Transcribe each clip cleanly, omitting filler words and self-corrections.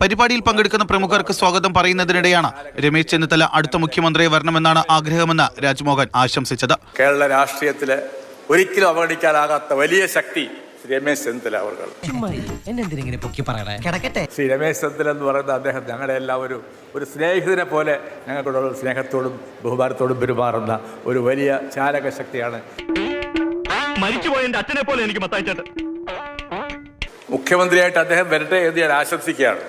പരിപാടിയിൽ പങ്കെടുക്കുന്ന പ്രമുഖർക്ക് സ്വാഗതം പറയുന്നതിനിടെയാണ് രമേശ് ചെന്നിത്തല അടുത്ത മുഖ്യമന്ത്രിയെ വരണമെന്നാണ് ആഗ്രഹമെന്ന് രാജ്മോഹൻ ആശംസിച്ചത്. കേരള രാഷ്ട്രീയത്തിലെ ഒരിക്കലും അവഗണിക്കാനാകാത്ത വലിയ ശക്തി രമേശ് ചെന്നിത്തല അവർ. ശ്രീ രമേശ് ചെന്നിത്തല എന്ന് പറയുന്ന അദ്ദേഹം ഞങ്ങളുടെ എല്ലാം ഒരു സ്നേഹിതനെ പോലെ ഞങ്ങൾക്കുള്ള സ്നേഹത്തോടും ബഹുമാനത്തോടും പെരുമാറുന്ന ഒരു വലിയ ചാലക ശക്തിയാണ്. മരിച്ചുപോയ എന്റെ അച്ഛനെ പോലെ എനിക്ക് മത്തായിച്ചേട്ടൻ. മുഖ്യമന്ത്രിയായിട്ട് അദ്ദേഹം വരട്ടെ എന്ന് ഞാൻ ആശംസിക്കുകയാണ്.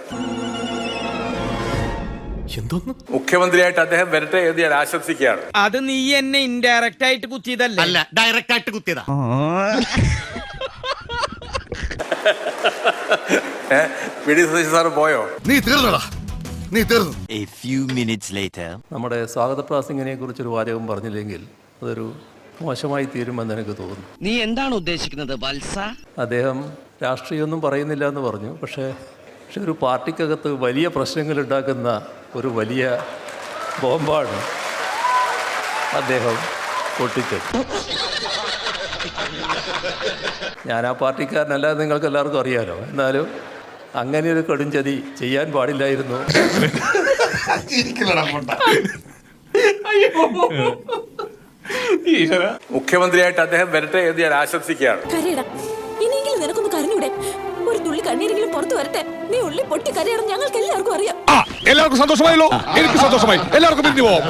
മുഖ്യമന്ത്രിയായിട്ട് അദ്ദേഹം വരട്ടെ എന്ന് ഞാൻ ആശംസിക്കുകയാണ്. അത് നീ എന്നെ ഇൻഡയറക്റ്റ് ആയിട്ട് കുത്തിയതല്ല, ഡയറക്റ്റ് ആയിട്ട് കുത്തിയതാ. സാറ് പോയോ? നീ തീർന്നടാ, നീ തീർന്നു. A few minutes later. നമ്മുടെ സ്വാഗത പ്രാസംഗിനെ കുറിച്ചൊരു വാചകം പറഞ്ഞില്ലെങ്കിൽ അതൊരു മോശമായി തീരുമെന്ന് എനിക്ക് തോന്നുന്നു. നീ എന്താണ് ഉദ്ദേശിക്കുന്നത് വത്സ? അദ്ദേഹം രാഷ്ട്രീയമൊന്നും പറയുന്നില്ല എന്ന് പറഞ്ഞു. പക്ഷേ ഒരു പാർട്ടിക്കകത്ത് വലിയ പ്രശ്നങ്ങൾ ഉണ്ടാക്കുന്ന ഒരു വലിയ ബോംബാണ് അദ്ദേഹം പൊട്ടിച്ചത്. ഞാൻ ആ പാർട്ടിക്കാരനല്ല, നിങ്ങൾക്ക് എല്ലാവർക്കും അറിയാലോ. എന്നാലും അങ്ങനെ ഒരു കടുംചതി ചെയ്യാൻ പാടില്ലായിരുന്നു. മുഖ്യമന്ത്രിയായിട്ട് അദ്ദേഹം വരട്ടെ എന്ന് ഞാൻ ആശംസിക്കുകയാണ്. ഇനിയെങ്കിലും നിനക്കൊന്ന് കരഞ്ഞൂടെ? ഒരു തുള്ളി കണ്ണീരെങ്കിലും പുറത്തു വരട്ടെ. നീ ഉള്ളി പൊട്ടി കരയണം, ഞങ്ങൾക്ക് എല്ലാവർക്കും അറിയാം. എല്ലാവർക്കും സന്തോഷമായല്ലോ. എനിക്ക് സന്തോഷമായി. എല്ലാവർക്കും പിരിഞ്ഞു പോവാം.